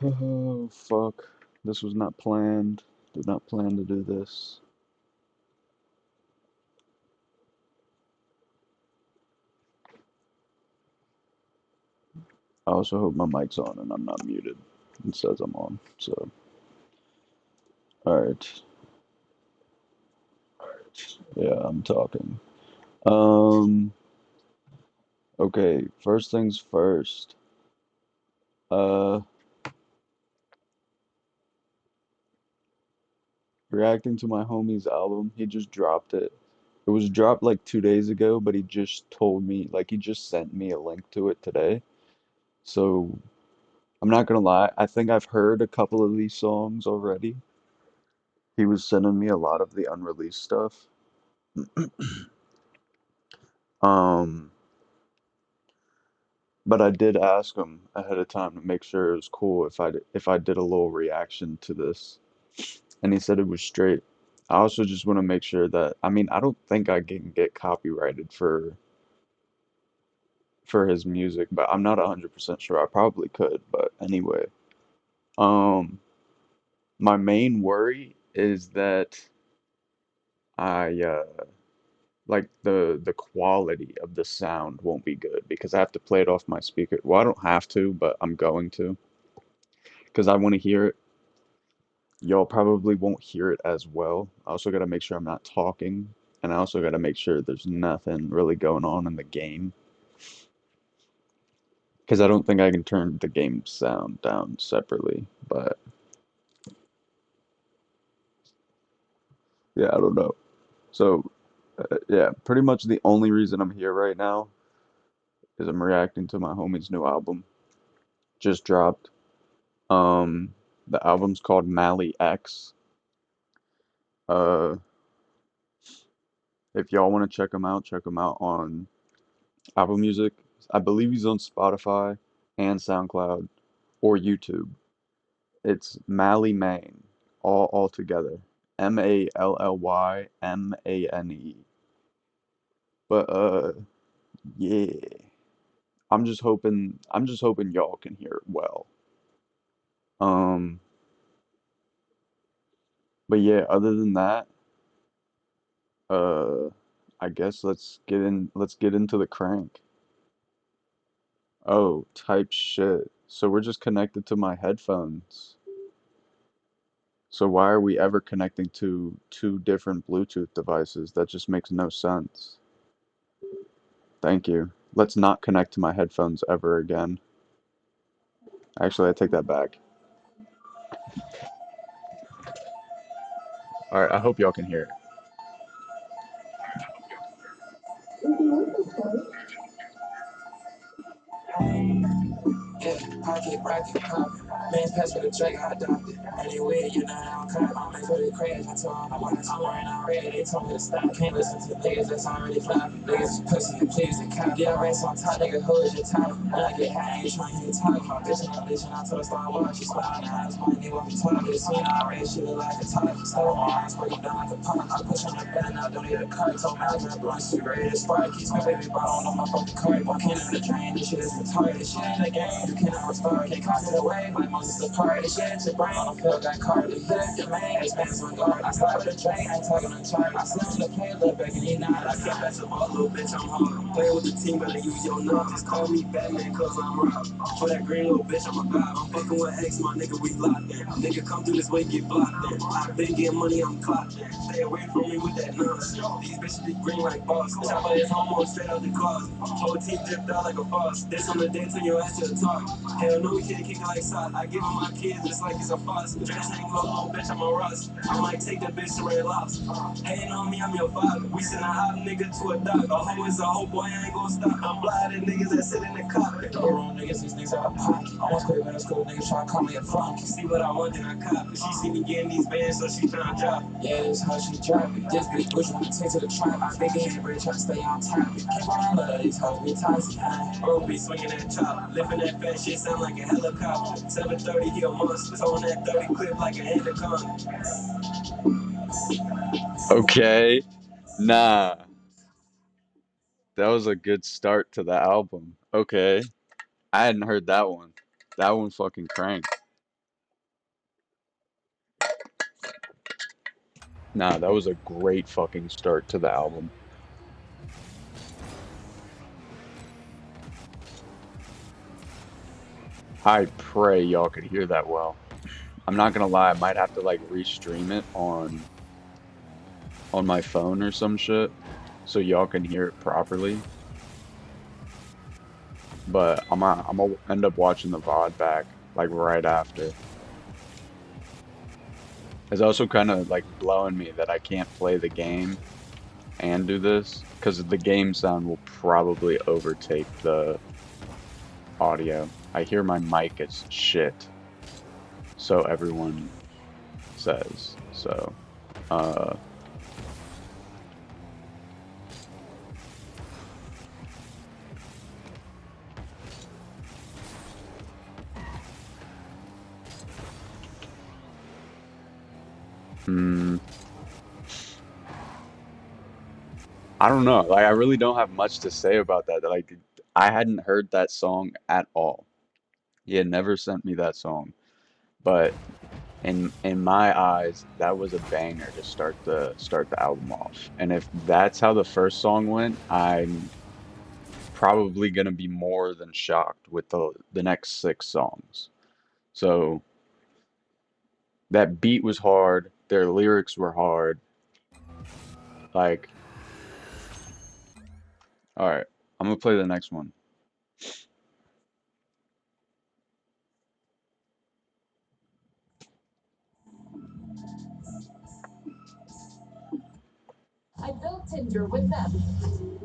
Oh, fuck. This was not planned. Did not plan to do this. I also hope my mic's on and I'm not muted. It says I'm on, so. Alright. Yeah, I'm talking. Um, okay, first things first. Uh, Reacting to my homie's album. He just dropped it. It was dropped like 2 days ago, but he just told me, like, he just sent me a link to it today. So, I'm not gonna lie, I think I've heard a couple of these songs already. He was sending me a lot of the unreleased stuff. Um, but I did ask him ahead of time to make sure it was cool if I did a little reaction to this, and he said it was straight. I also just want to make sure that I mean I don't think I can get copyrighted for his music, but I'm not 100% sure. I probably could, but anyway. Um, my main worry is that I like the quality of the sound won't be good because I have to play it off my speaker. Well, I don't have to, but I'm going to because I want to hear it. Y'all probably won't hear it as well. I also got to make sure I'm not talking, and I also got to make sure there's nothing really going on in the game because I don't think I can turn the game sound down separately. But yeah, I don't know. So yeah, pretty much the only reason I'm here right now is I'm reacting to my homie's new album. Just dropped. Um, the album's called Mally X. Uh, if y'all want to check him out on Apple Music. I believe he's on Spotify and SoundCloud or YouTube. It's MallyMane, all together. MallyMane. But yeah. I'm just hoping y'all can hear it well. Um, but yeah, other than that, uh I guess let's get into the crank. Oh, type shit. So we're just connected to my headphones. So why are we ever connecting to two different Bluetooth devices? That just makes no sense. Thank you. Let's not connect to my headphones ever again. Actually, I take that back. All right, I hope y'all can hear it. Yeah, pocket, rocket, pop. Man's pass for the Drake, I adopted. Anyway, you know, I don't cut. I'm like, for the crazy. I told them I wanted somewhere and I'm ready. They told me to stop. Can't listen to niggas that's already flopping. Niggas pussy and please and cop. Yeah, race on top, nigga, who is your top? When I get high, I ain't trying to hear talk. My bitch and I'm bitching. I told her start watching. She smile in her eyes, my nigga, what we talking. This seen already, she look like a top. Stole my eyes, break it down like a pump. I push on the bed and I don't need a cart. Told me I drop blunt, she ready to spark. Keeps my baby bottle on my fucking cart. Walking in the drain, this shit is retarded. This shit ain't a game, you cannot restart. Can't copy the way, like Moses the part. This shit ain't your brain, I don't feel that card. Hit your main, expands on guard. I start with a train, ain't talking a chart. I slam the play, look back and he not. I can't pass the ball, little bitch, I'm hard. Play with the team, better use your nuts. Just call me Batman, cause I'm rough. For that green little bitch, I'm a god. I'm fucking with X, my nigga, we locked in. Nigga, come through this way, get blocked in. I been getting money, I'm clocked in. Stay away from me with that nonsense. These bitches be green like boss. Chopper is homo straight out the closet. Whole team dipped out like a boss. This on the day, turn your ass to the talk. Hell no, we can't kick it like sock. I give them my kids just like it's a fuss. Dress ain't close, little bitch, I'm a rust. I might take that bitch to Red Lobster. Hating on me, I'm your father. We send a hot nigga to a dock. A hoe is a hoe, boy, I ain't gon' stop. I'm blinded niggas that sit in the cockpit. The wrong niggas, these niggas out of pocket. Almost quit middle school, niggas try to call me a flunk. You see what I want, then I cop it. She see me getting these bands, so she tryna drop it. Yeah, this how she drop it. This bitch push when we take to the trap. I think it ain't try to stay on top. Keep on love these hoes be toxic. Bro be swinging that chop. Lifting that fat shit sound like a helicopter. 730, he a monster. Throwing that 30 clip like a anaconda. Okay. Nah, that was a good start to the album. Okay. I hadn't heard that one. That one fucking cranked. Nah, that was a great fucking start to the album. I pray y'all could hear that well. I'm not gonna lie, I might have to like restream it on my phone or some shit so y'all can hear it properly. But I'm gonna end up watching the VOD back like right after. It's also kind of like blowing me that I can't play the game and do this because the game sound will probably overtake the audio. I hear my mic is shit, so everyone says. So, uh, mm, I don't know. Like, I really don't have much to say about that. Like, I hadn't heard that song at all. He had never sent me that song, but in my eyes, that was a banger to start the album off. And if that's how the first song went, I'm probably gonna be more than shocked with the next six songs. So that beat was hard, their lyrics were hard. Like, all right, I'm gonna play the next one. I built Tinder with them.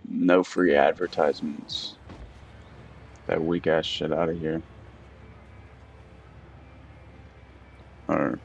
No free advertisements. That weak ass shit out of here. All right.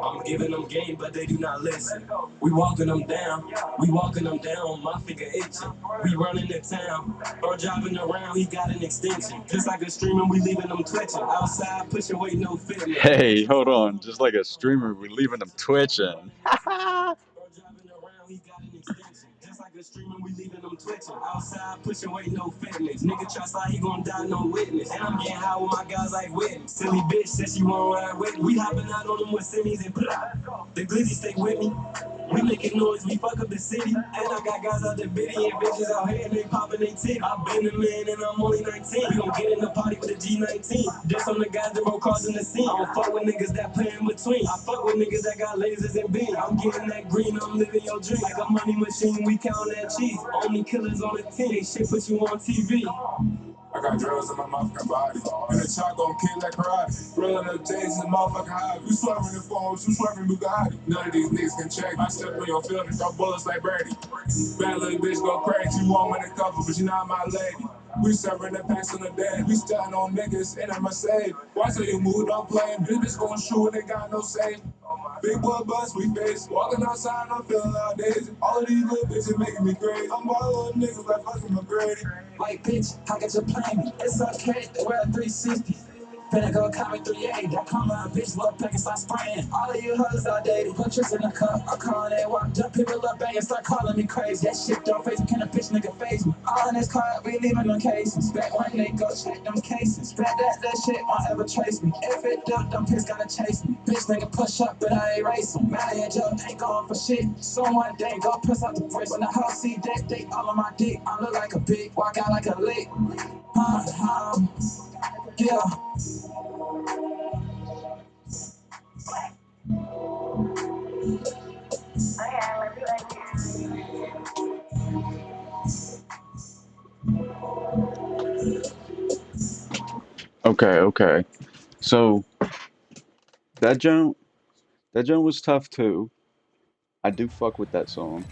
I'm giving them game, but they do not listen. We walking them down, we walking them down, my finger itching. We running the town, or driving around, he got an extension. Just like a streamer, we leaving them twitching. Outside, pushing weight, no fitness. Hey, hold on. Just like a streamer, we're leaving them twitching. Or driving around, he got an extension. Just like a streamer, we leaving them twitching. Outside, pushing weight, no fitness. Nigga try slide, he gon' die, no witness. And I'm getting high with my guys like witness. Silly bitch said she won't ride with me. We hopping out on them with semis and blah. The glizzy stay with me. We making noise, we fuck up the city. And I got guys out there bitty and bitches out here and they popping they titty. I've been a man and I'm only 19. We gon' get in the party with a G19. This on the guys that roll crossing the scene. I don't fuck with niggas that play in between. I fuck with niggas that got lasers and beams. I'm getting that green, I'm living your dream. Like a money machine, we count that cheese. Only killers on the team. Shit put you on TV. I got drugs in my motherfucking body. And the chalk gon' kill like karate. Rolling up J's and motherfucking hobby. You swerving the phones, you swerving Bugatti. None of these niggas can check. I step on your field and throw bullets like Brady. Bad little bitch go crazy. You want win a couple, but you not my lady. We serving the packs on the dead. We stunting on niggas and I'm a save. Why say you move, don't play? Bitch gon' shoot and they got no save. Big boy bus, we face. Walking outside, I'm feeling out days. All of these little bitches making me crazy. I'm all little niggas like fucking McGrady. Like, bitch, how could you play me? It's okay, they wear 360. Finna go copy 38. That come out, bitch, little pack and start spraying. All of you hoes out there, put tricks in the cup. I call that walk, jump people up bang and start calling me crazy. That shit don't face me, can a bitch nigga face me? All in this car, we leaving them cases. Back when they go check them cases. Back that shit won't ever trace me. If it do, them pigs gotta chase me. Bitch nigga push up, but I ain't racing. Mally and Joe ain't going for shit. So one day, go piss out the bricks. When the hoes see that, they all on my dick. I look like a big, walk out like a lick. Yeah. Okay, okay. So that joint, that joint was tough too. I do fuck with that song.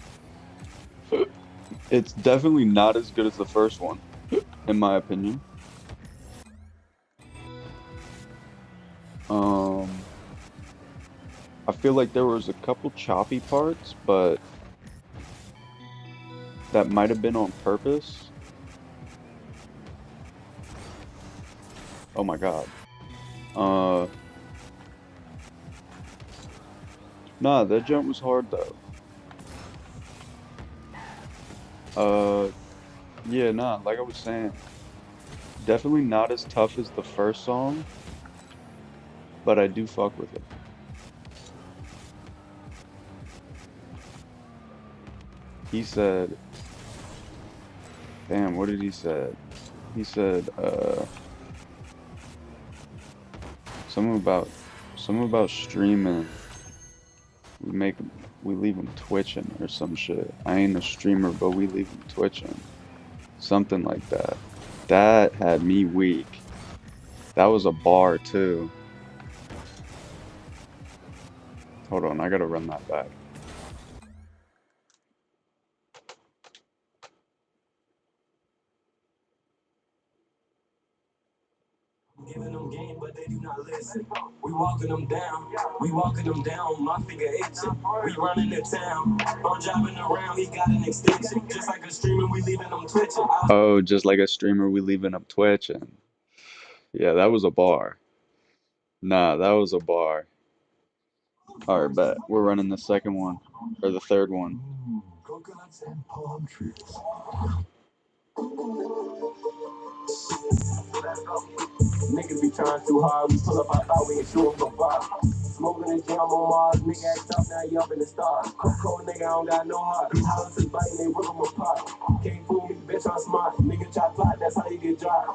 It's definitely not as good as the first one, in my opinion. Um, I feel like there was a couple choppy parts, but that might have been on purpose. Oh my God. Uh, nah, that jump was hard though. Uh, yeah, nah, like I was saying, definitely not as tough as the first song, but I do fuck with it. He said, damn, what did he say? He said, something about, something about streaming. We make 'em- we leave them twitching or some shit. I ain't a streamer, but we leave them twitching. Something like that. That had me weak. That was a bar too. Hold on, I gotta run that back. Giving them game, but they do not listen. We walking them down, we walking them down. My finger itching. We running the town. I'm driving around, he got an extension. Just like a streamer, we leaving them twitching. Oh, just like a streamer, we leaving up twitching. Yeah, that was a bar. Nah, that was a bar. All right, bet. We're running the second one or the third one. Coconuts and palm trees. Niggas be trying too hard. We pull up, I thought we ain't sure from far. Smoking and jam on Mars. Nigga act up, now you up in the stars. Cold nigga, I don't got no heart. These houses biting, they rip them apart. Can't fool me, bitch, I'm smart. Nigga try plot, that's how you get dropped.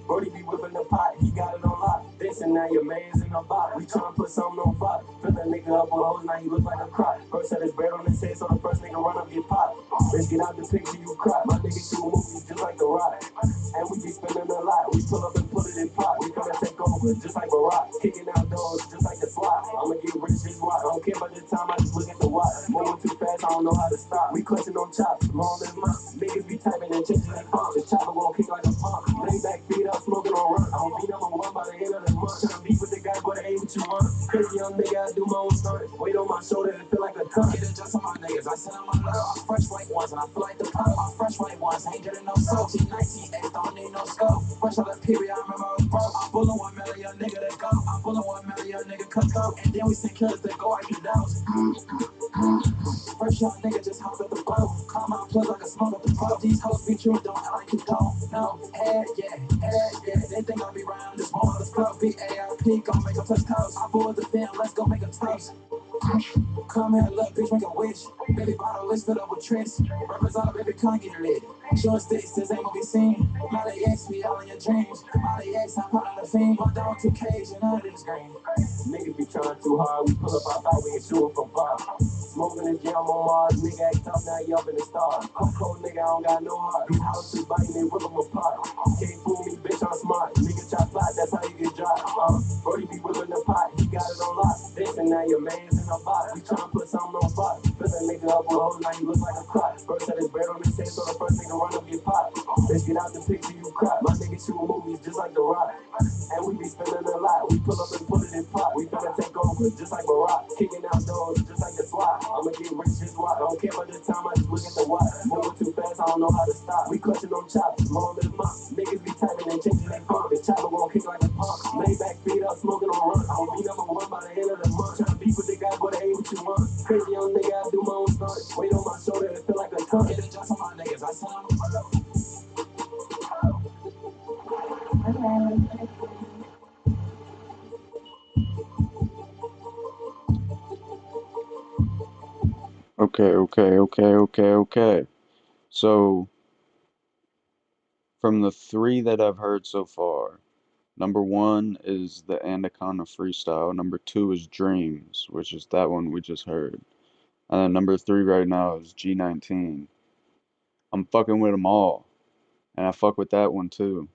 Brody be whipping the pot, he got it on lock. This and now your man's in the box. We tryna put something on fire. Fill that nigga up with hoes, now he look like a crock. First had his bread on his head, so the first nigga run up get popped. Let's get out the picture, you cry. My nigga shoot movies just like The Rock. And we be spending a lot. We pull up and put it in pot. We finna take over just like Barack. Kicking out doors just like the SWAT. I'ma get rich just watch. I don't care about the time, I just look at the watch. Moving too fast, I don't know how to stop. We clutching on chops, long as mine. Niggas be typing and changing their pump. The chopper gon' kick like a pump. Lay back, feet up, smoking on run. I'm gonna be number one by the end of the month. Tryna beef with the guy, but it ain't what you want. Crazy young nigga, I do my own stunt. Weight on my shoulder, it feel like a cunt. Get adjust on my niggas. I said I'm a love. Fresh white ones, and I feel like the pop. Fresh white ones, ain't getting no soul. T19, don't need no scope. Fresh out of period, I remember I was broke. I'm pulling 1 million, nigga, to go. I'm pulling 1 million, nigga, cut go. And then we send killers to go out your nose. First young nigga just hop at the boat. Come out, plug like a smoke at the boat. These hoes be true, don't act like you don't. No, yeah. They think I'll be round this one. Let's go, BARP, gon' make a touch toast. I board the fan, let's go make a toast. Come here, look, bitch, make a wish. Baby bottle listed up with tricks. Represent, baby, come get lit. Short sticks, this ain't gonna be seen. Molly X, we all in your dreams. Molly X, I'm part of the fiend. One down 2Ks, and none of this green. Niggas be trying too hard. We pull up, I thought we ain't shooting from far. Smoking the jam on Mars. Nigga act up, now you up in the stars. I'm cold, nigga, I don't got no heart. These houses biting, they rip them apart. Can't fool me, bitch, I'm smart. Nigga try plot, that's how you get dropped. Brody be whipping the pot, he got it on lock. This and now your man's in the box. We tryna put something on fire. Fill that nigga up with hoes, now he look like a crock. First had his bread on his head, so the first nigga run up get popped. Let's get out the picture, you crap. My nigga shoot movies just like The Rock. And we be spending a lot. We pull up and put it in pot. We finna take over just like Barack. Kicking out doors just like the SWAT. I'ma get rich just watch. I don't care about the time, I just look at the watch. Moving too fast, I don't know how to stop. We clutching on chops, long as mop. Niggas be typing and changing their pump. The chopper gon' kick like a pump. Lay back, feet up, smoking on run. I'ma be number one by the end of the month. Tryna beef with the guy, but it ain't what you want. Crazy young nigga, I do my own stunt. Weight on my shoulder, it feel like a ton. Get adjust on my niggas, I said I'm Okay. So, from the three that I've heard so far, number one is the Anaconda Freestyle. Number two is Dreams, which is that one we just heard. And then number three right now is G19. I'm fucking with them all. And I fuck with that one too.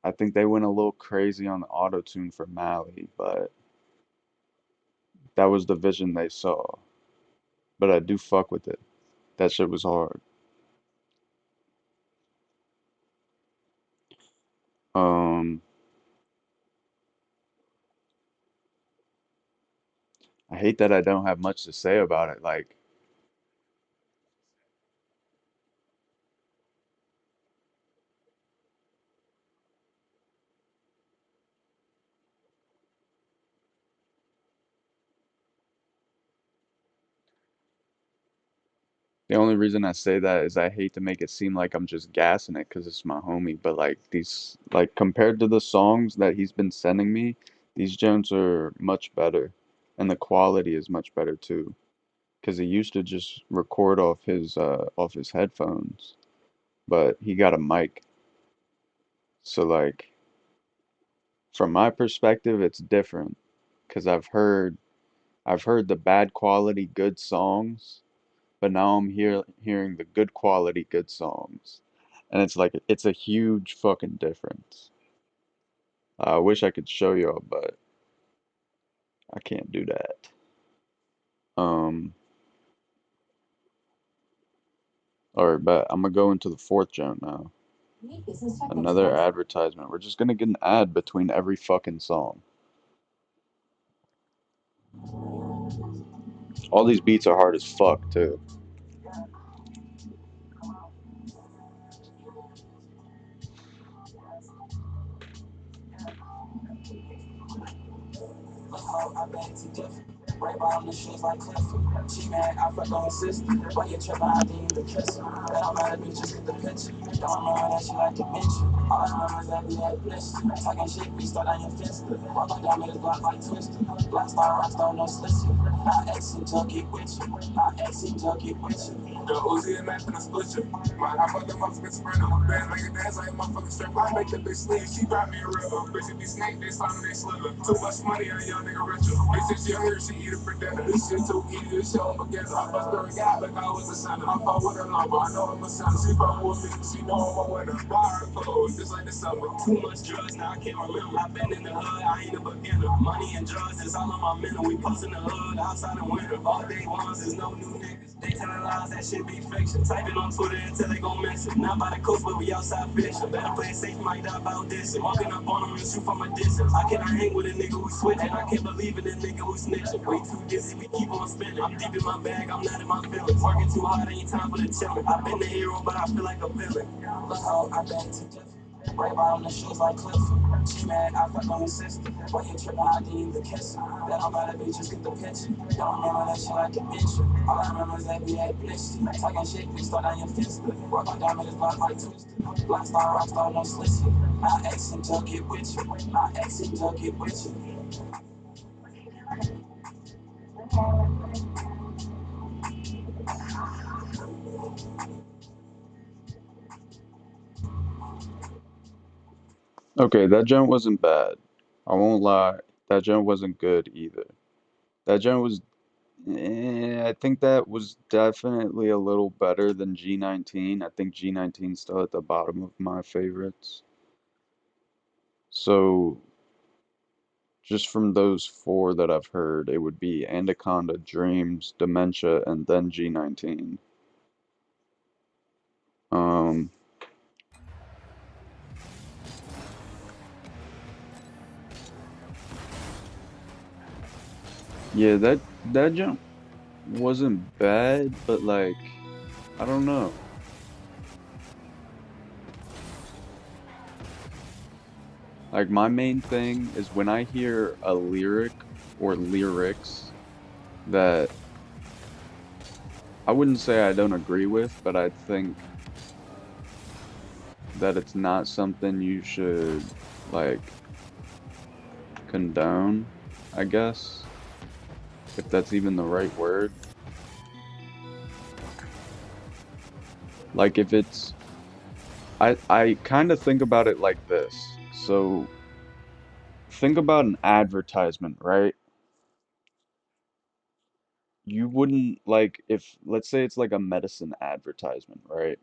I think they went a little crazy on the auto tune for Mally, but that was the vision they saw. But I do fuck with it. That shit was hard. Um, I hate that I don't have much to say about it. Like, The only reason I say that is I hate to make it seem like I'm just gassing it because it's my homie, but like these, like compared to the songs that he's been sending me, these gems are much better, and the quality is much better too. Because he used to just record off his headphones, but he got a mic, so like from my perspective, it's different. Because I've heard the bad quality good songs, but now I'm hearing the good quality good songs. And it's like it's a huge fucking difference. I wish I could show y'all, but I can't do that. Um, all right, but I'm gonna go into the fourth gem now. Another advertisement. We're just gonna get an ad between every fucking song. All these beats are hard as fuck too. I beg to differ. Right bottom the shoes like Clifford. She mad, I fuck on her sister. Why you trippin', I deem the kisser. That I'm mad at me, just get the picture. Don't remember that she like to mention. All I remember is that we had blister. Talking shit, we start on your fist. Walk on down with his block like Twister. Black star, rock star, no slicer. I X and junkie with you. I X and junkie with you. The Uzi and Mac and a split you. My I fuck the motherfucking sprinter. Bad make it dance like a motherfucking strip. I make the bitch sleep. She brought me a river. Bitch, if be snake, they slime and they slither. Too much money on a young nigga richer. Bitch, if she here, she eat it for dinner. This shit too easy to show them against. I bust her a guy like I was a son. I fought with her number. I know I'm a son. She fuck with me. She know I'm a winner. Bar clothes, just like the summer. Too much drugs, now I can't remember. I've been in the hood, I ain't a beginner. Money and drugs, it's all on my mental. We postin' the hood outside the winter. All day ones, there's no new niggas. They tellin' lies, that shit be fiction. Typing on Twitter until they gon' miss it. Not by the coast, but we outside fishing. Better play it safe, might die about this. Walking up on them and shoot from a distance. I cannot hang with a nigga who switching. I can't believe in a nigga who snitching. Way too dizzy, we keep on spinning. I'm deep in my bag, I'm not in my feelings. Working too hard, ain't time for the chillin'. I've been the hero, but I feel like a villain. Look how I beg to differ. Right bottom the shoes like Clifford. She mad, I fuck on her sister. Why you trippin', I deem the kisser. That I'm about to be, just get the picture. Don't remember that shit like a mention. All I remember is that we had blister. Talking shit, we start on your fist. Walk on down with his block like Twister. Black star, rock star, no slicer. I X and junkie with you. I X and junkie with you. Okay, that gem wasn't bad. I won't lie. That gem wasn't good either. That gem was, I think that was definitely a little better than G19. I think G19 still at the bottom of my favorites. So, just from those four that I've heard, it would be Anaconda, Dreams, Dementia, and then G19. Um, yeah, that jump wasn't bad, but like, I don't know. Like my main thing is when I hear a lyric or lyrics that I wouldn't say I don't agree with, but I think that it's not something you should like condone, I guess, if that's even the right word. Like if it's I kind of think about it like this. So think about an advertisement, right? You wouldn't like if let's say it's like a medicine advertisement, right?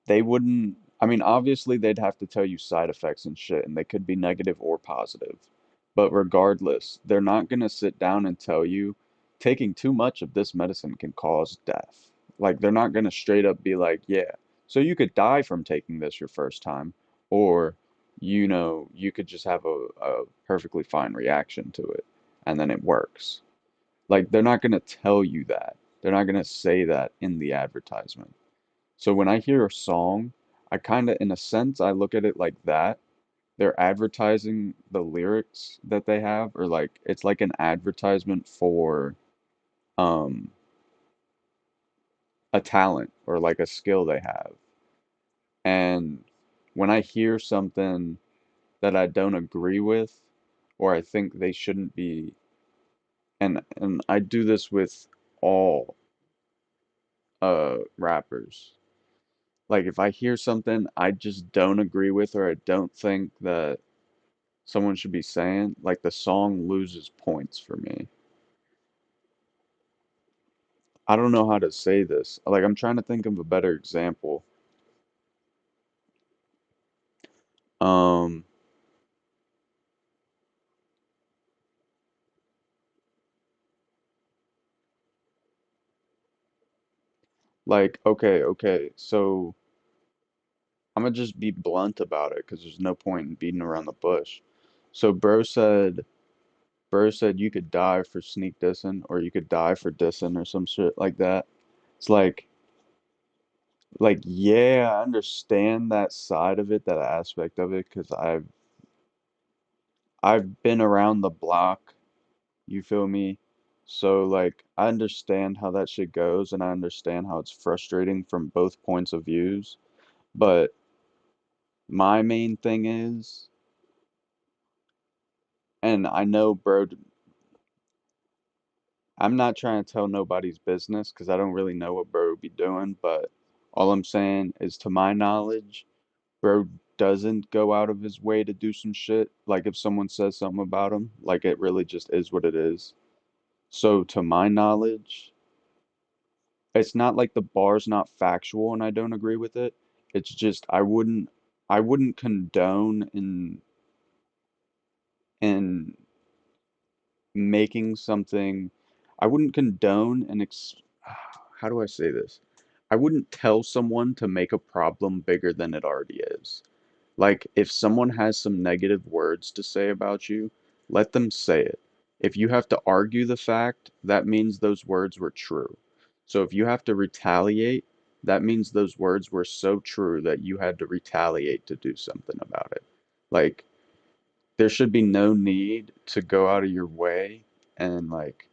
They wouldn't, I mean, obviously they'd have to tell you side effects and shit, and they could be negative or positive. But regardless, they're not gonna sit down and tell you taking too much of this medicine can cause death. Like they're not gonna straight up be like, yeah, so you could die from taking this your first time, or you could just have a perfectly fine reaction to it, and then it works. Like they're not gonna tell you that. They're not gonna say that in the advertisement. So when I hear a song, I kind of, in a sense, I look at it like that. They're advertising the lyrics that they have, or like it's like an advertisement for um a talent or like a skill they have. And when I hear something that I don't agree with, or I think they shouldn't be, and I do this with all rappers. Like if I hear something I just don't agree with or I don't think that someone should be saying, like the song loses points for me. I don't know how to say this. Like I'm trying to think of a better example. Um, like okay, so I'm gonna just be blunt about it because there's no point in beating around the bush. So bro said you could die for sneak dissing or you could die for dissing or some shit like that. It's like yeah, I understand that side of it, that aspect of it, because I've been around the block, you feel me? So like I understand how that shit goes and I understand how it's frustrating from both points of views. But my main thing is, and I know bro, I'm not trying to tell nobody's business because I don't really know what bro would be doing, but all I'm saying is to my knowledge, bro doesn't go out of his way to do some shit. Like if someone says something about him, like it really just is what it is. So to my knowledge, it's not like the bar's not factual and I don't agree with it. It's just I wouldn't condone in making something I wouldn't condone an ex how do I say this? I wouldn't tell someone to make a problem bigger than it already is. Like, if someone has some negative words to say about you, let them say it. If you have to argue the fact, that means those words were true. So if you have to retaliate, that means those words were so true that you had to retaliate to do something about it. Like, there should be no need to go out of your way and like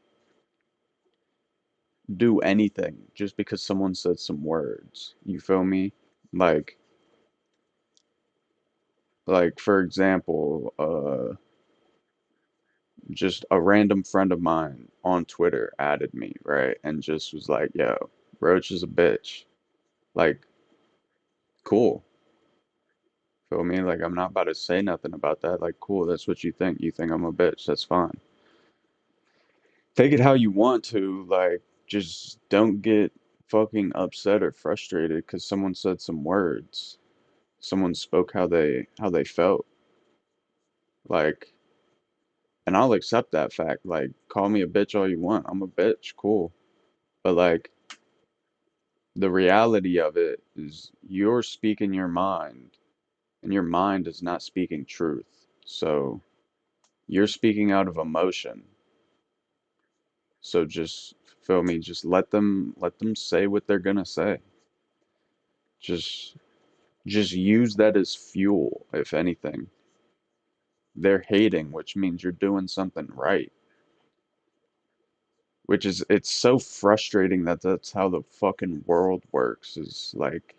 do anything just because someone said some words. You feel me? Like for example, just a random friend of mine on Twitter added me, right? And just was like, yo, Roach is a bitch. Like, cool. Feel me? Like, I'm not about to say nothing about that. Like, cool, that's what you think. You think I'm a bitch. That's fine. Take it how you want to. Like, just don't get fucking upset or frustrated because someone said some words. Someone spoke how they felt. Like, and I'll accept that fact. Like, call me a bitch all you want. I'm a bitch, cool. But like, the reality of it is you're speaking your mind, and your mind is not speaking truth. So you're speaking out of emotion. So just feel me, just let them say what they're gonna say. Just just use that as fuel, if anything. They're hating, which means you're doing something right. Which is it's so frustrating that that's how the fucking world works, is like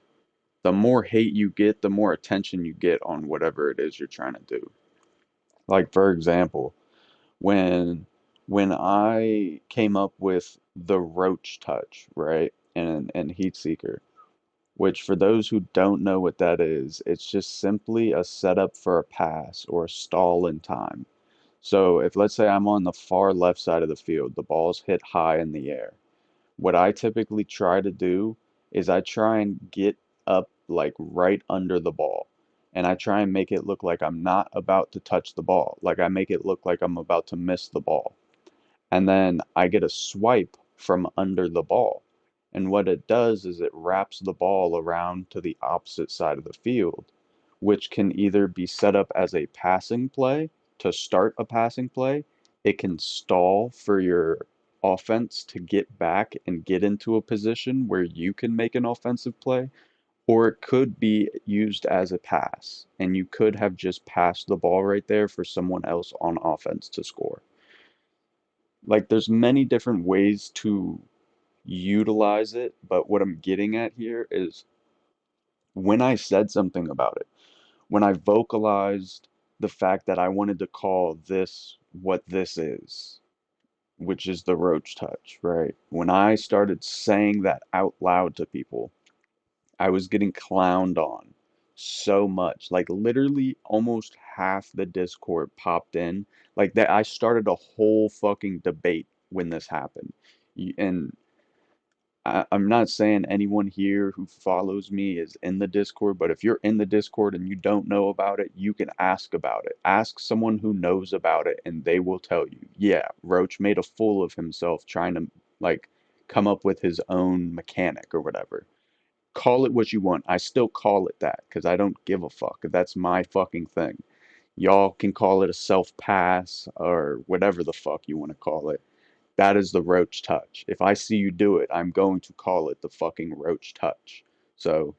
the more hate you get, the more attention you get on whatever it is you're trying to do. Like for example, when I came up with the roach touch, right? And heat seeker, which for those who don't know what that is, it's just simply a setup for a pass or a stall in time. So if let's say I'm on the far left side of the field, the ball's hit high in the air. What I typically try to do is I try and get up like right under the ball. And I try and make it look like I'm not about to touch the ball. Like I make it look like I'm about to miss the ball. And then I get a swipe from under the ball. And what it does is it wraps the ball around to the opposite side of the field, which can either be set up as a passing play to start a passing play. It can stall for your offense to get back and get into a position where you can make an offensive play, or it could be used as a pass, and you could have just passed the ball right there for someone else on offense to score. Like there's many different ways to utilize it, but what I'm getting at here is when I said something about it, when I vocalized the fact that I wanted to call this what this is, which is the roach touch, right? When I started saying that out loud to people, I was getting clowned on so much. Like literally almost half the Discord popped in. Like that I started a whole fucking debate when this happened. And I'm not saying anyone here who follows me is in the Discord, but if you're in the Discord and you don't know about it, you can ask about it. Ask someone who knows about it, and they will tell you, yeah, Roach made a fool of himself trying to, like, come up with his own mechanic or whatever. Call it what you want. I still call it that because I don't give a fuck. That's my fucking thing. Y'all can call it a self pass or whatever the fuck you want to call it. That is the roach touch. If I see you do it, I'm going to call it the fucking roach touch. So,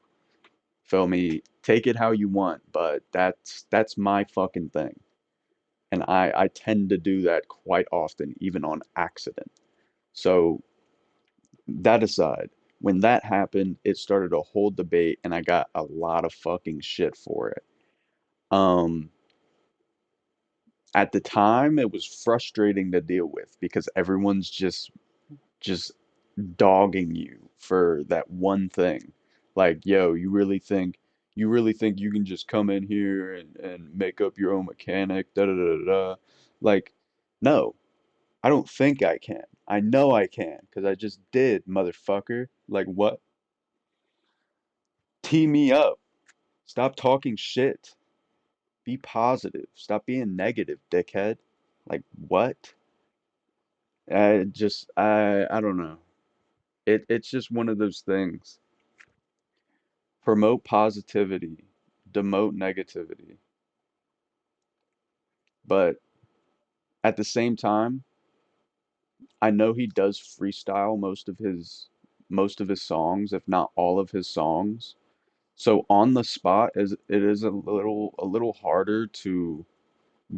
feel me, take it how you want, but that's my fucking thing. And I tend to do that quite often, even on accident. So, that aside, when that happened, it started a whole debate and I got a lot of fucking shit for it. Um, at the time, it was frustrating to deal with because everyone's just dogging you for that one thing. Like, yo, you really think you can just come in here and make up your own mechanic, da da da da da. Like, no, I don't think I can. I know I can, because I just did, motherfucker. Like, what? Tee me up. Stop talking shit. Be positive. Stop being negative, dickhead. Like, what? I don't know. It's just one of those things. Promote positivity, demote negativity. But at the same time, I know he does freestyle most of his songs, if not all of his songs. So on the spot is it is a little harder to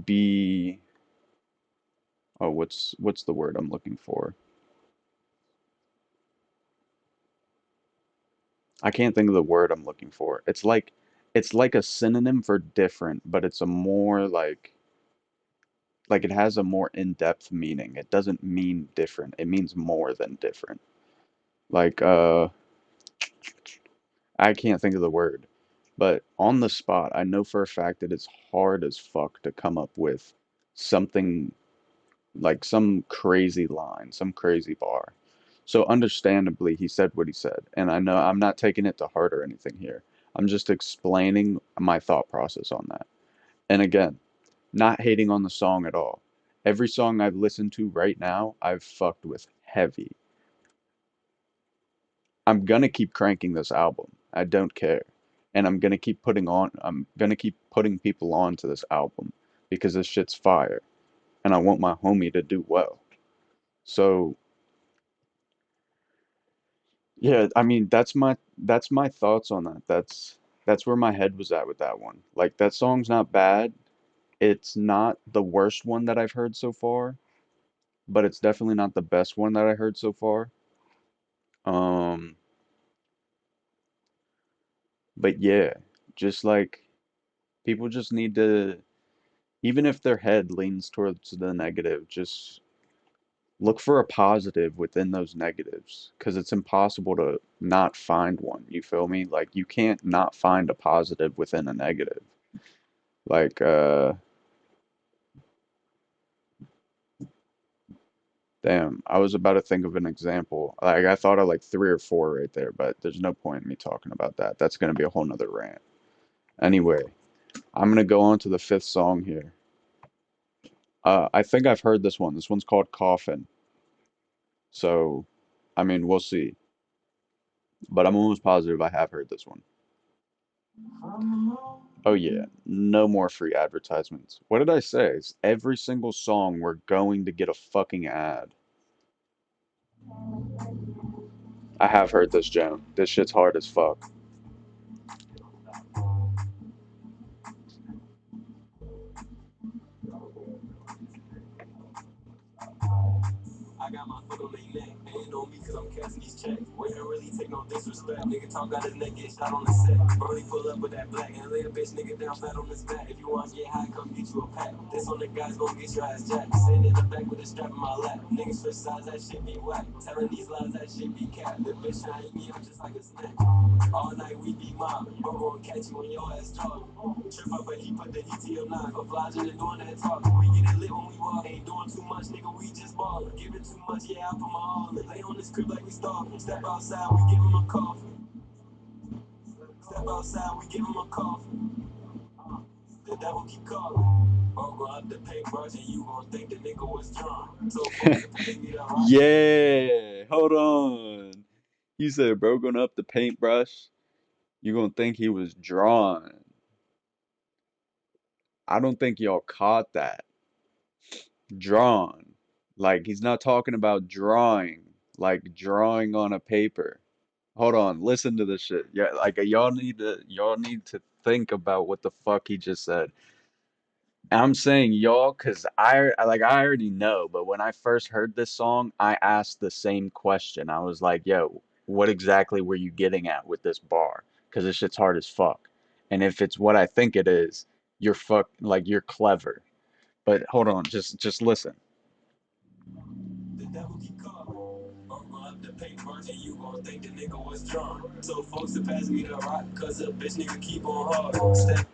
be what's the word I'm looking for? I can't think of the word I'm looking for. It's like a synonym for different, but it's a more like it has a more in-depth meaning. It doesn't mean different. It means more than different. Like I can't think of the word. But on the spot, I know for a fact that it's hard as fuck to come up with something like some crazy line, some crazy bar. So understandably, he said what he said. And I know I'm not taking it to heart or anything here. I'm just explaining my thought process on that. And again, not hating on the song at all. Every song I've listened to right now, I've fucked with heavy. I'm gonna keep cranking this album. I don't care. And I'm gonna keep putting people on to this album because this shit's fire. And I want my homie to do well. So yeah, I mean that's my thoughts on that. That's where my head was at with that one. Like that song's not bad. It's not the worst one that I've heard so far, but it's definitely not the best one that I heard so far. Um, but yeah, just like people just need to, even if their head leans towards the negative, just look for a positive within those negatives because it's impossible to not find one. You feel me? Like you can't not find a positive within a negative. Like, damn, I was about to think of an example. Like I thought of like three or four right there, but there's no point in me talking about that. That's gonna be a whole nother rant. Anyway, I'm gonna go on to the fifth song here. I think I've heard this one. This one's called Coffin. So, I mean, we'll see. But I'm almost positive I have heard this one. Oh yeah, no more free advertisements. What did I say? It's every single song we're going to get a fucking ad. I have heard this, Joan. This shit's hard as fuck. on they neck. They ain't on me cause I'm casting these checks. We ain't really take no disrespect. Nigga talk out his neck, get shot on the set. Brody pull up with that black and lay a bitch nigga down flat on his back. If you want to get high, come get you a pack. This on the guys gon' get your ass jacked. Sitting in the back with a strap in my lap. Niggas switch sides, that shit be whack. Telling these lies, that shit be capped. The bitch trying to eat me up just like a snack. All night we be mob. Bro gon' catch you when your ass talk. Trip up, but he put the heat to your knock. But flogging and doing that talk. We get it lit when we walk. Ain't doing too much, nigga. We just ball. Giving too much, yeah, I put my all in. Lay on this crib like we starving. Step outside, we give him a coffee. Step outside, we give him a coffee. The devil keep calling. Bro, go up the paintbrush and you gon' think the nigga was drawn. So folks to pay me the rock. Yeah, hold on. He said, bro, going up the paintbrush, you gonna think he was drawn. I don't think y'all caught that. Drawn. Like, he's not talking about drawing, like drawing on a paper. Hold on, listen to this shit. Yeah, like y'all need to think about what the fuck he just said. I'm saying y'all because I already know, but when I first heard this song, I asked the same question. I was like, yo, what exactly were you getting at with this bar? Because this shit's hard as fuck. And if it's what I think it is, you're clever. But hold on, just listen. The devil keep calling. Or up the paintbrush and you gon' think the nigga was drawn. So folks to pass me the rock, cause a bitch nigga keep on hard. Step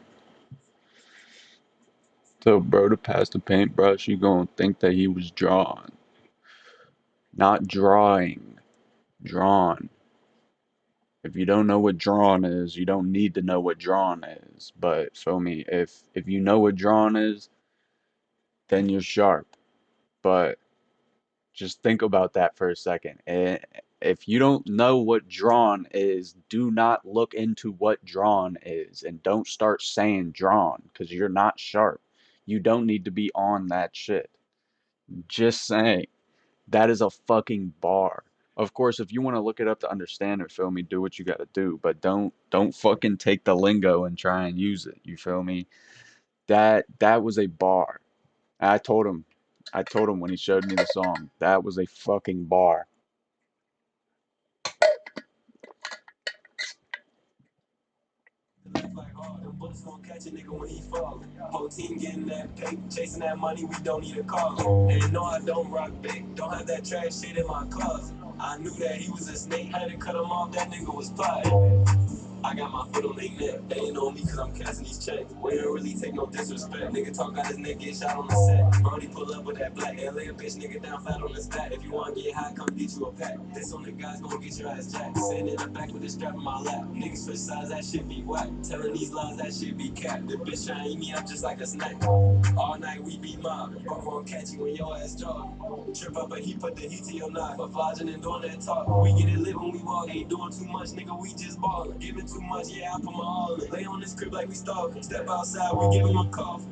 So, bro, to pass the paintbrush, you gonna think that he was drawn, not drawing, drawn. If you don't know what drawn is, you don't need to know what drawn is. But feel me, if you know what drawn is, then you're sharp. But just think about that for a second. If you don't know what drawn is, do not look into what drawn is and don't start saying drawn because you're not sharp. You don't need to be on that shit. Just saying. That is a fucking bar. Of course, if you want to look it up to understand it, feel me, do what you gotta do. But don't fucking take the lingo and try and use it. You feel me? That was a bar. I told him, I told him when he showed me the song, that was a fucking bar. the life like hard. Them bullets gon' catch a nigga when he fall. Whole team getting that pay, chasing that money, we don't need a car. And no, I don't rock big, don't have that trash shit in my closet. I knew that he was a snake, had to cut him off, that nigga was plotting. I got my foot on their neck. They ain't on me cause I'm casting these checks. We don't really take no disrespect. Nigga talk out his neck, get shot on the set. Brody pull up with that black and lay a bitch nigga down flat on the stack. If you wanna get high, come get you a pack. This on the guys gon' get your ass jacked. Sitting in the back with the strap in my lap. Niggas switch sides, that shit be whack. Telling these lies, that shit be capped. The bitch tryna eat me up just like a snack. All night we be mob. Bro gon' catch you when your ass jog. Trip up, but he put the heat to your knock. But flogging and doing that talk. We get it lit when we walk. Ain't doing too much, nigga. We just ballin'. Giving too much, yeah, I put my all in. Lay on this crib like we stalking. Step outside, we give him a coffee.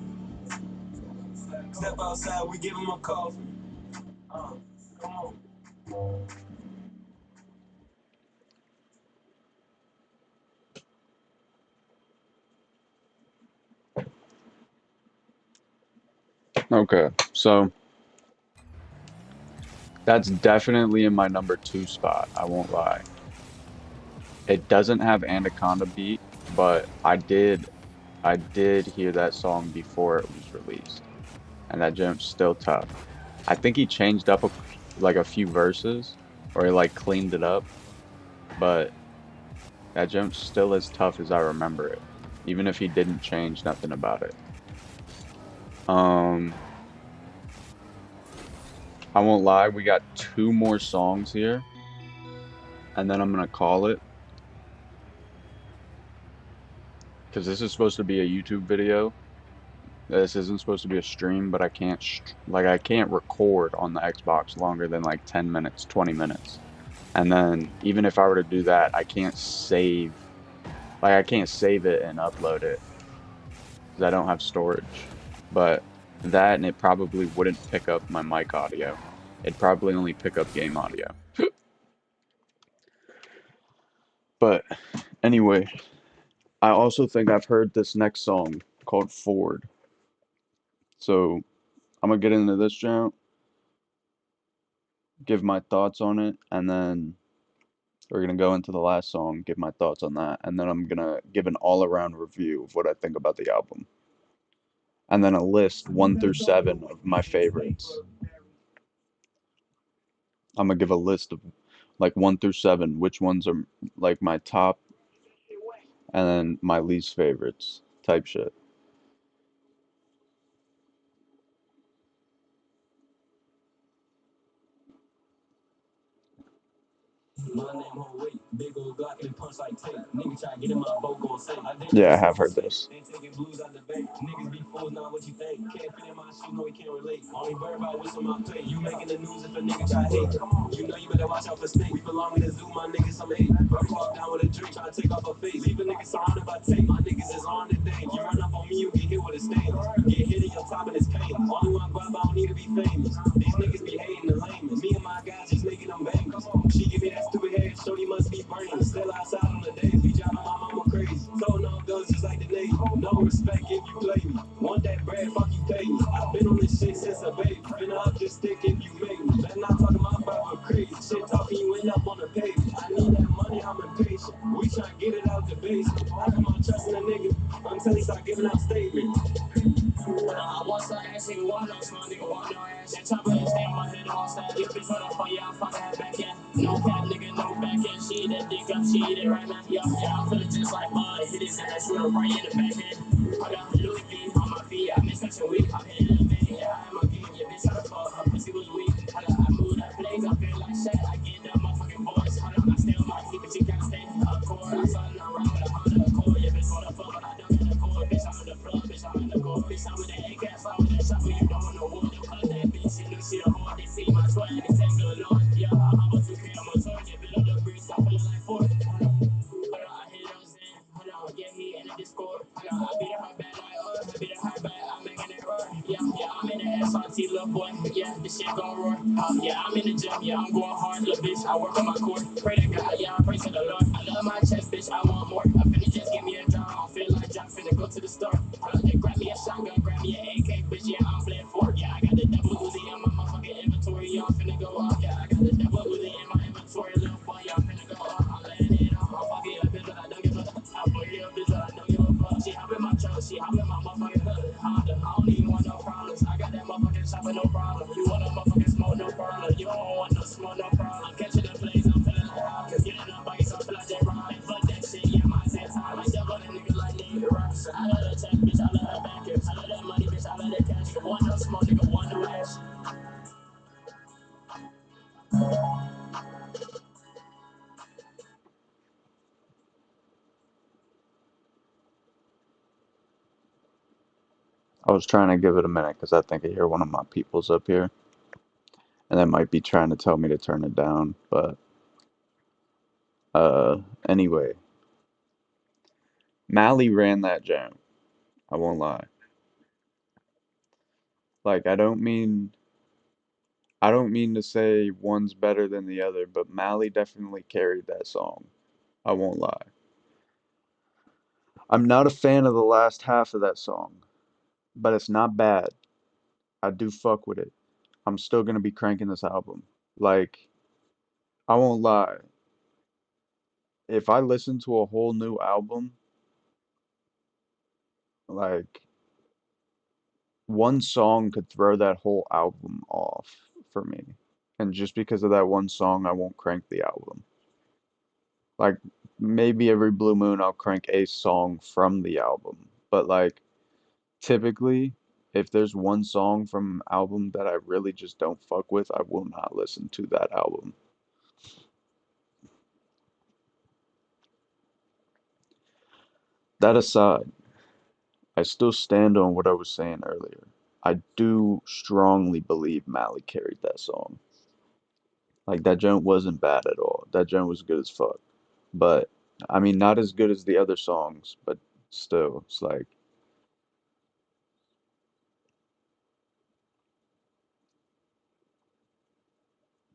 Step outside, we give him a coffee. Come on. Okay, so that's definitely in my number two spot. I won't lie. It doesn't have Anaconda beat, but I did hear that song before it was released, and that jam's still tough. I think he changed up like a few verses, or he like cleaned it up, but that jam's still as tough as I remember it, even if he didn't change nothing about it. Um, I won't lie, we got two more songs here, and then I'm gonna call it, because this is supposed to be a YouTube video. This isn't supposed to be a stream, but I can't record on the Xbox longer than like 10 minutes, 20 minutes. And then even if I were to do that, I can't save it and upload it because I don't have storage. But that and it probably wouldn't pick up my mic audio. It'd probably only pick up game audio. But anyway, I also think I've heard this next song called Ford. So I'm gonna get into this jam. give my thoughts on it, and then we're gonna go into the last song, give my thoughts on that, and then I'm gonna give an all-around review of what I think about the album, and then a list 1 through 7 of my favorites. I'm gonna give a list of like 1 through 7, which ones are like my top, and then my least favorites type shit. My name on weight, big old Glock and punch like tape. Nigga try to get in my boat, gon' say. I did Yeah, I this have stuff for heard safe. this. Ain't taking blues out the bank. Niggas be fools, not what you think. Can't fit in my shoe, no, he can't relate. Only worry about what's on my plate. You making the news if a nigga try hate. You know you better watch out for snake. We belong in the zoo, my niggas some hate. I walk down with a drink, try to take off a face. Leave a nigga surrounded by tape. My niggas is on today. You run up on me, you get hit with a stain. You get hit in your top and it's pain. Only one grab, I don't need to be famous. These niggas be hating the lamest. Me and my guys just making them bangers. She give me that stupid head, shorty must be burning. Still outside on the days, be driving my mama crazy. Cold no guns just like the Navy. No respect if you play me. Want that bread, fuck you pay me. I've been on this shit since a baby. Been up this stick if you make me. Better not talk about brother crazy. Shit talking, you end up on the page. I need that money, I'm impatient. We try to get it out the basement. I got my trust in a nigga until he start giving out statements. I want some ass, nigga, want no small nigga, want no ass. That chopper is stay on my head, all stab. If it's for the fun, yeah, I fuck that back in. No cap, nigga, no back end. She eat that dick up, she eat it right now. Yeah, I'm feeling just like mud. Hit his ass, shoot her right in the back end. I got Louis V on my feet, I miss such a week. I'm hitting the bed, yeah, I am a game, yeah, bitch, how the fuck, her pussy was weak. I move that plays, I feel like shit. I get that motherfucking voice. I stay on my feet, but you gotta stay up court. I saw it around with a Honda Accord. Yeah, bitch, for the fuck, but I don't get the cord. Bitch, I'm in the plug, bitch, I'm in the core. Bitch, I'm with the A-Cast, I'm with that shop, but you don't want no wood. You cut that bitch, you know she a whore. They see my swag, they take good Lord. Yeah, I'm about to create a motor. Yeah, build up the bricks, I'm feeling like Ford. Hold on, I hit those in. Hold on, yeah, he in the Discord. Hold on, I beat her bad like I beat her bad, I'm making it roar. Yeah, I'm in the SRT, little boy. Yeah, this shit gon' roar. Yeah, I'm in the gym, yeah, I'm going hard, little bitch. I work on my core. Pray to God, yeah, I pray to the Lord. I love my chest, bitch, I want more. I finna just give me a jar. I don't feel like John, finna go to the store. They grab me a shotgun, grab me an AK, bitch, yeah, I'm playing for. Yeah, I got the double Uzi in my motherfucking inventory, y'all finna go off. Yeah, I got the double Uzi in my inventory, little boy, y'all finna go off. I'm laying it off, I'm fucking up, bitch, but I don't give a fuck. I'm fucking up, bitch, but I don't give a fuck. She hop in my truck, she hop in my motherfucking hood, Honda. I don't even want no problems. I got that motherfucking chopper, no problem. You want a motherfucking smoke, no problem. You don't want no smoke, no problem. I'm catching the plays, I'm feeling like Hopkins. Getting up bikes, I feel like they ride. Fuck that shit, yeah, my same time. I still got a nigga like me, rock. I love that check, bitch, I love that backers. I love that money, bitch, I love that cash. One no smoke, nigga, one no ash. I was trying to give it a minute because I think I hear one of my peoples up here, and they might be trying to tell me to turn it down. But uh, anyway, Mally ran that jam. I won't lie. Like I don't mean to say one's better than the other, but Mally definitely carried that song. I won't lie. I'm not a fan of the last half of that song, but it's not bad. I do fuck with it. I'm still gonna be cranking this album. Like, I won't lie. If I listen to a whole new album, like one song could throw that whole album off for me. And just because of that one song, I won't crank the album. Like maybe every blue moon I'll crank a song from the album. But like typically, if there's one song from an album that I really just don't fuck with, I will not listen to that album. That aside, I still stand on what I was saying earlier. I do strongly believe Mally carried that song. Like that joint wasn't bad at all. That joint was good as fuck. But I mean, not as good as the other songs, but still, it's like,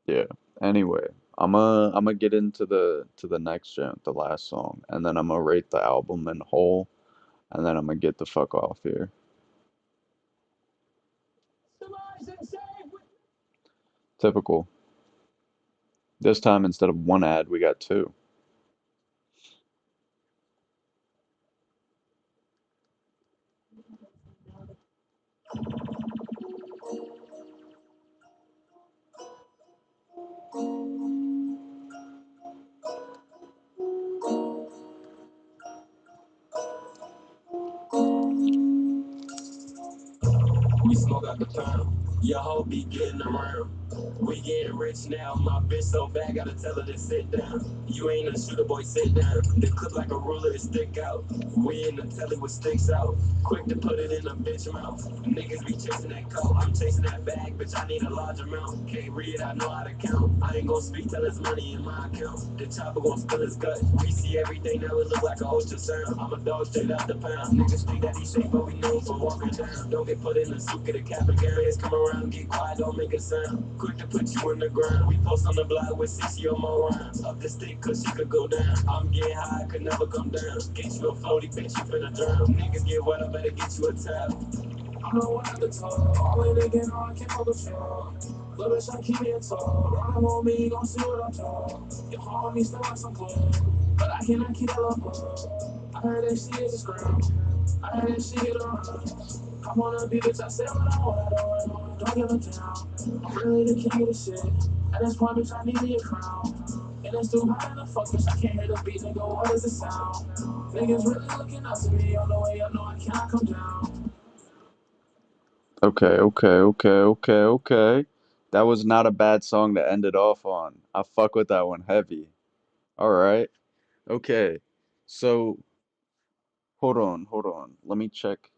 yeah. Anyway, I'm gonna get into the next joint, the last song, and then I'm gonna rate the album in whole, and then I'm gonna get the fuck off here. Typical. This time, instead of one ad, we got two. We smoke out the pound. Your hoe be getting around. We getting rich now. My bitch so bad, gotta tell her to sit down. You ain't a shooter, boy, sit down. The clip like a ruler, it stick out. We in the telly with sticks out. Quick to put it in a bitch mouth. Niggas be chasing that coat. I'm chasing that bag, bitch. I need a large amount. Can't read, I know how to count. I ain't gon' speak till there's money in my account. The chopper gon' spill his gut. We see everything now, it look like a ultrasound. I'm a dog straight out the pound. Niggas think that he shape, but we know for walking down. Don't get put in the suit, get a cap and carriers. Come around, get quiet, don't make a sound. Quick to put you in the ground. We post on the block with 60 or more rounds. Up the stick, cause she could go down. I'm getting high, could never come down. Get you a floaty, bitch, you finna drown. Niggas get wet, I better get you a towel. I know what the talk. All in again, I can't focus on. Little bitch, I keep it tall. Run on me, gon' see what I'm talking. Your homie still like some club, but I cannot keep that love up. I heard that she is a scrum. I heard that she get around. I wanna be bitch, I said what I want. I don't give a damn. I'm really the king of the shit. At this point, bitch, I need me a crown. And it's too high in the fuck, bitch, I can't hear the beat, nigga. What is the sound? Niggas really looking up to me on the way. I know I cannot come down. Okay. That was not a bad song to end it off on. I fuck with that one heavy. All right. Okay. So, hold on. Let me check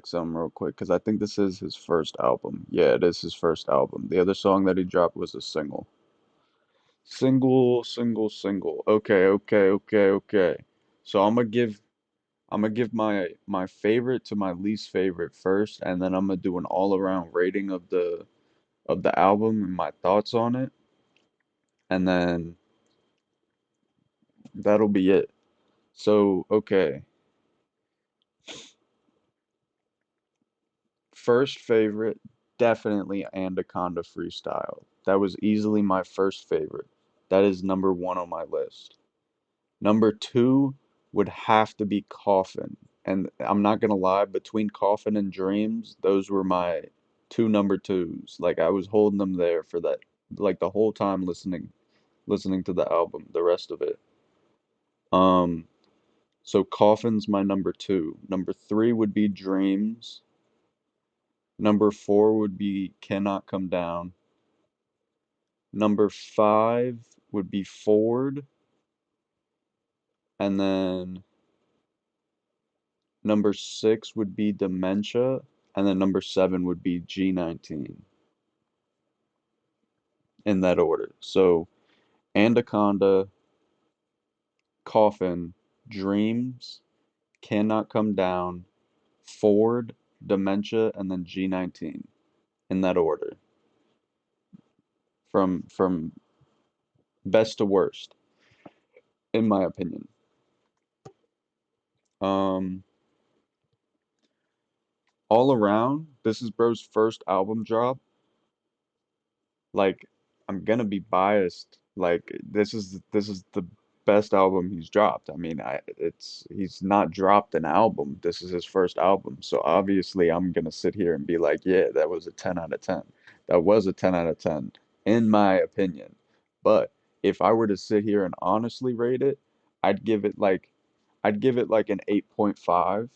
something real quick because I think this is his first album. Yeah, it is his first album. The other song that he dropped was a single. Single. Okay. So I'm gonna give my favorite to my least favorite first, and then I'm gonna do an all around rating of the album and my thoughts on it, and then that'll be it. So, okay. First favorite, definitely Anaconda Freestyle. That was easily my first favorite. That is number one on my list. Number two would have to be Coffin. And I'm not gonna lie, between Coffin and Dreams, those were my two number twos. Like I was holding them there for that, like the whole time listening to the album, the rest of it. Um, so Coffin's my number two. Number three would be Dreams. Number four would be Cannot Come Down. Number five would be Ford. And then number six would be Dementia. And then number seven would be G19 in that order. So Anaconda, Coffin, Dreams, Cannot Come Down, Ford, Dementia, and then G19 in that order. From best to worst, in my opinion. Um, all around, this is bro's first album drop. Like, I'm gonna be biased. Like, this is the best album he's dropped. I mean, he's not dropped an album. This is his first album. So obviously I'm gonna sit here and be like, yeah, that was a 10 out of 10. That was a 10 out of 10, in my opinion. But if I were to sit here and honestly rate it, I'd give it like I'd give it like an 8.5.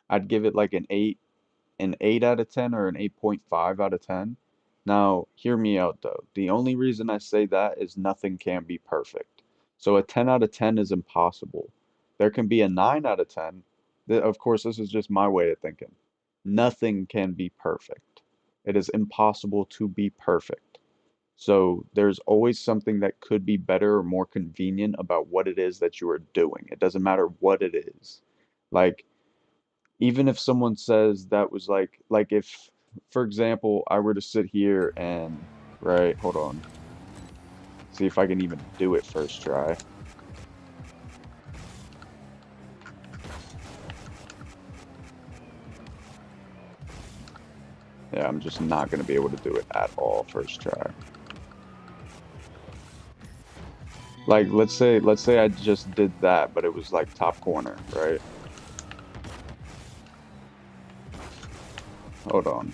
I'd give it like an 8 out of 10 or an 8.5 out of 10. Now, hear me out though. The only reason I say that is nothing can be perfect. So a 10 out of 10 is impossible. There can be a 9 out of 10. Of course, this is just my way of thinking. Nothing can be perfect. It is impossible to be perfect. So there's always something that could be better or more convenient about what it is that you are doing. It doesn't matter what it is. Like, even if someone says that was like if for example I were to sit here and right, hold on, see if I can even do it first try. Yeah, I'm just not going to be able to do it at all first try. Like let's say I just did that, but it was like top corner, right? Hold on.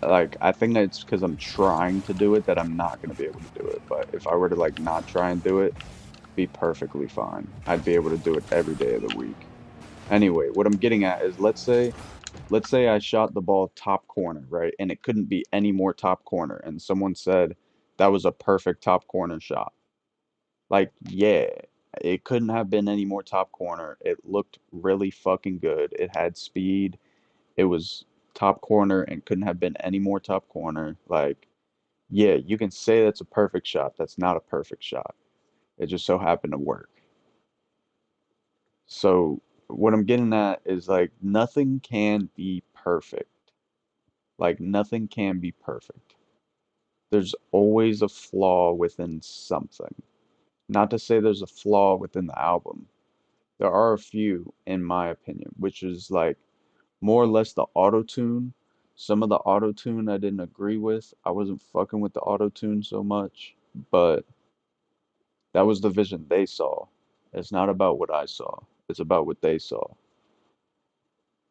Like I think it's because I'm trying to do it that I'm not gonna be able to do it. But if I were to like not try and do it, be perfectly fine. I'd be able to do it every day of the week. Anyway, what I'm getting at is let's say I shot the ball top corner, right? And it couldn't be any more top corner, and someone said that was a perfect top corner shot. Like, yeah, it couldn't have been any more top corner. It looked really fucking good. It had speed. It was top corner and couldn't have been any more top corner. Like, yeah, you can say that's a perfect shot. That's not a perfect shot. It just so happened to work. So, what I'm getting at is like nothing can be perfect. Like, nothing can be perfect. There's always a flaw within something. Not to say there's a flaw within the album. There are a few, in my opinion, which is like more or less the auto tune. Some of the auto tune I didn't agree with. I wasn't fucking with the auto tune so much, but that was the vision they saw. It's not about what I saw. It's about what they saw.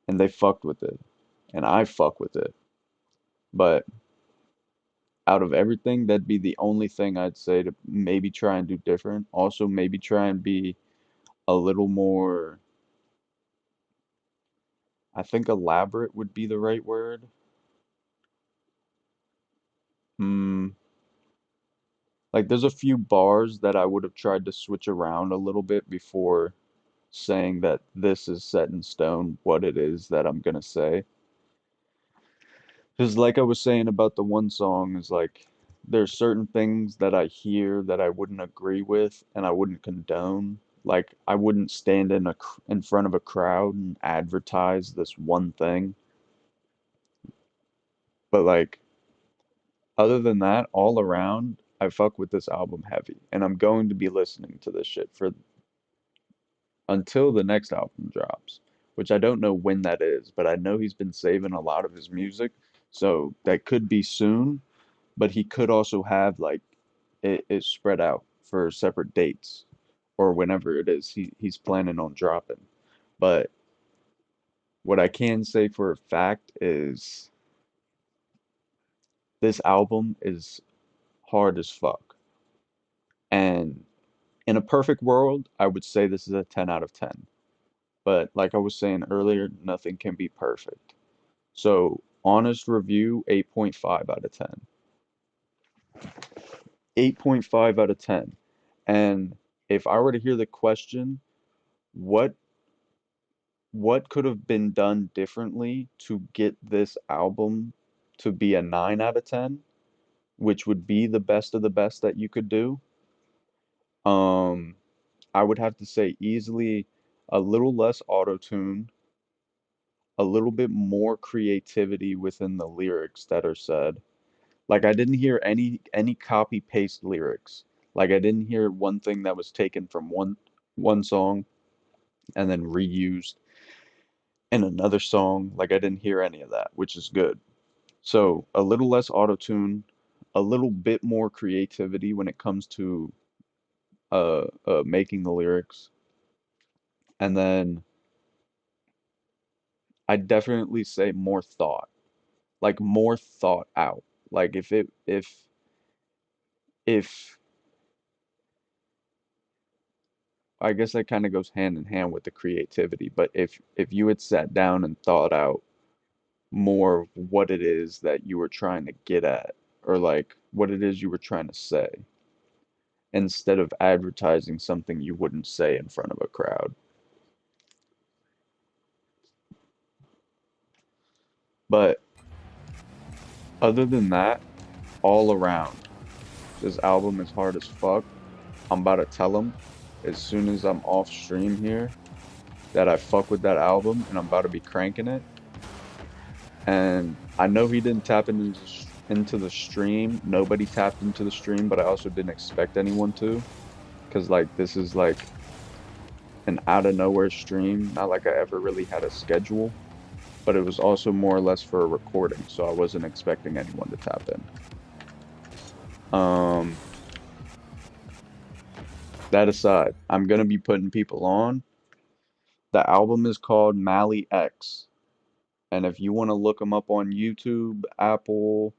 And they fucked with it. And I fuck with it. But out of everything, that'd be the only thing I'd say to maybe try and do different. Also, maybe try and be a little more, I think elaborate would be the right word. Hmm. Like there's a few bars that I would have tried to switch around a little bit before saying that this is set in stone what it is that I'm gonna say. Because like I was saying about the one song is like there's certain things that I hear that I wouldn't agree with and I wouldn't condone. Like I wouldn't stand in front of a crowd and advertise this one thing. But like other than that, all around, I fuck with this album heavy, and I'm going to be listening to this shit for until the next album drops, which I don't know when that is, but I know he's been saving a lot of his music, so that could be soon, but he could also have like it spread out for separate dates or whenever it is he's planning on dropping. But what I can say for a fact is this album is hard as fuck. And in a perfect world, I would say this is a 10 out of 10. But like I was saying earlier, nothing can be perfect. So, honest review, 8.5 out of 10. 8.5 out of 10. And if I were to hear the question, what what could have been done differently to get this album to be a 9 out of 10, which would be the best of the best that you could do? Um, I would have to say easily a little less auto-tune, a little bit more creativity within the lyrics that are said. Like I didn't hear any copy paste lyrics. Like I didn't hear one thing that was taken from one song and then reused in another song. Like I didn't hear any of that, which is good. So a little less auto-tune, a little bit more creativity when it comes to making the lyrics, and then I definitely say more thought, like more thought out. Like if I guess that kind of goes hand in hand with the creativity, but if you had sat down and thought out more of what it is that you were trying to get at, or like what it is you were trying to say, instead of advertising something you wouldn't say in front of a crowd. But other than that, all around, this album is hard as fuck. I'm about to tell him as soon as I'm off stream here that I fuck with that album and I'm about to be cranking it. And I know he didn't tap into the stream. Nobody tapped into the stream, but I also didn't expect anyone to, because like this is like an out of nowhere stream. Not like I ever really had a schedule, but it was also more or less for a recording, so I wasn't expecting anyone to tap in. Um, that aside, I'm gonna be putting people on. The album is called Mally X, and if you want to look them up on YouTube, Apple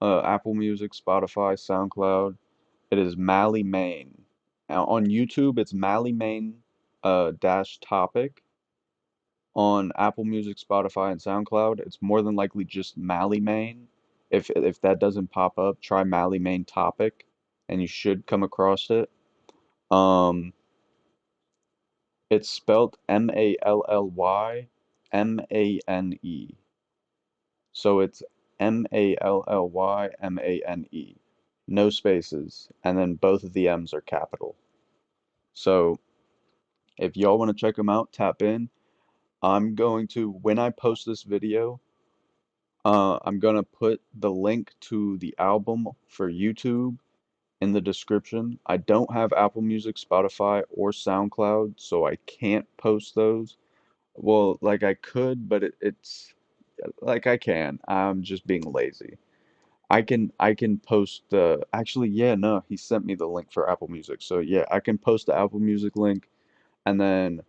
Music, Spotify, SoundCloud, it is Mally Main. Now, on YouTube, it's Mally Main dash topic. On Apple Music, Spotify, and SoundCloud, it's more than likely just Mally Main. If that doesn't pop up, try Mally Main topic, and you should come across it. Um, it's spelled Mallymane. So it's Mallymane. No spaces, and then both of the M's are capital. So if y'all want to check them out, tap in. I'm going to, when I post this video, I'm gonna put the link to the album for YouTube in the description. I don't have Apple Music, Spotify, or SoundCloud, so I can't post those. Well, like I could, but it's like I can. I'm just being lazy. I can post actually yeah, no, he sent me the link for Apple Music. So yeah, I can post the Apple Music link and then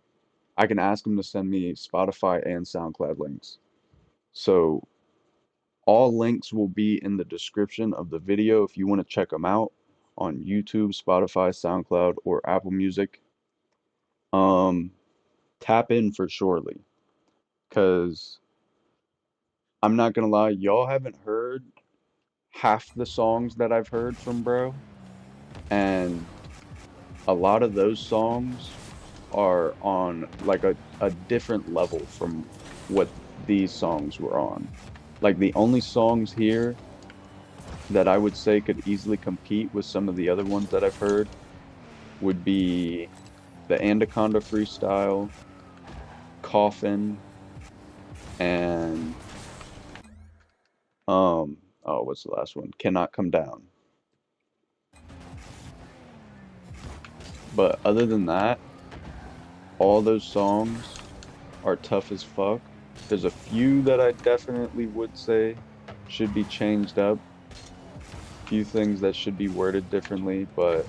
I can ask him to send me Spotify and SoundCloud links. So all links will be in the description of the video if you want to check them out on YouTube, Spotify, SoundCloud, or Apple Music. Um, Tap in for surely, because I'm not gonna lie, y'all haven't heard half the songs that I've heard from bro, and a lot of those songs are on like a different level from what these songs were on. Like the only songs here that I would say could easily compete with some of the other ones that I've heard would be the Anaconda freestyle, Coffin, and oh, what's the last one? Cannot Come Down. But other than that, all those songs are tough as fuck. There's a few that I definitely would say should be changed up, few things that should be worded differently, but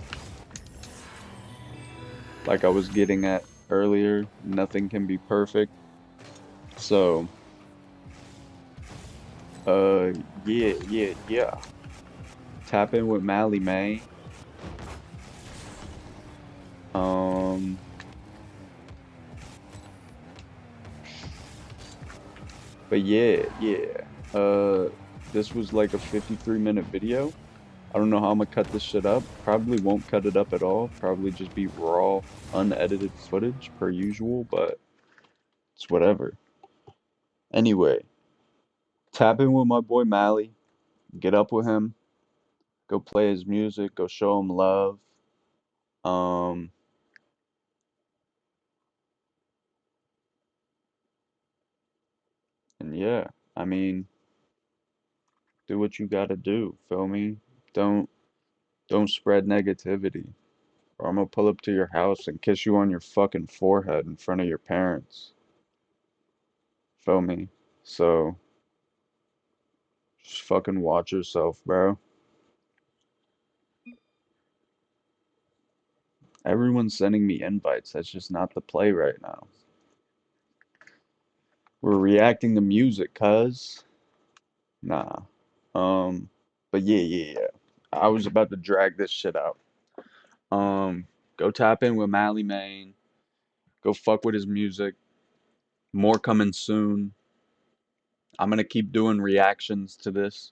like I was getting at earlier, nothing can be perfect. So, uh, yeah. Tap in with Mally May. Um, but yeah. This was like a 53-minute video. I don't know how I'm gonna cut this shit up. Probably won't cut it up at all. Probably just be raw, unedited footage per usual, but it's whatever. Anyway, tap in with my boy Mally. Get up with him. Go play his music. Go show him love. Um, and yeah, I mean, do what you gotta do. Feel me? Don't don't spread negativity, or I'm gonna pull up to your house and kiss you on your fucking forehead in front of your parents. Feel me? So just fucking watch yourself, bro. Everyone's sending me invites. That's just not the play right now. We're reacting to music, cuz. Nah. But yeah. I was about to drag this shit out. Um, Go tap in with Mally Main. Go fuck with his music. More coming soon. I'm gonna keep doing reactions to this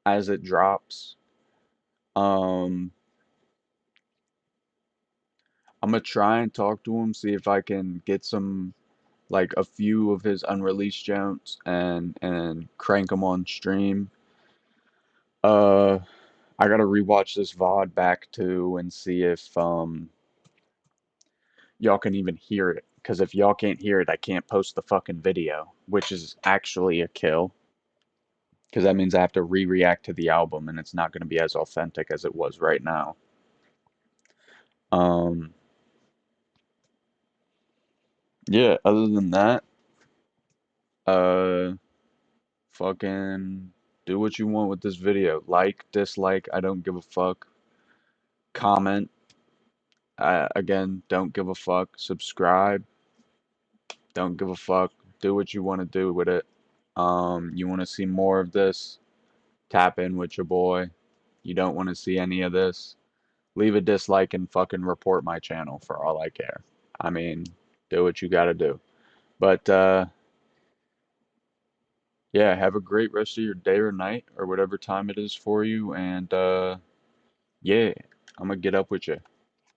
as it drops. Um, I'm gonna try and talk to him, see if I can get some like a few of his unreleased joints and crank them on stream. Uh, I gotta rewatch this VOD back too and see if y'all can even hear it. Because if y'all can't hear it, I can't post the fucking video, which is actually a kill. Because that means I have to re-react to the album, and it's not gonna be as authentic as it was right now. Um, yeah. Other than that, uh, fucking do what you want with this video. Like, dislike, I don't give a fuck. Comment, Again, don't give a fuck. Subscribe. Don't give a fuck. Do what you want to do with it. You want to see more of this? Tap in with your boy. You don't want to see any of this? Leave a dislike and fucking report my channel for all I care. I mean, do what you gotta do. But yeah, have a great rest of your day or night or whatever time it is for you. And yeah, I'm gonna get up with you.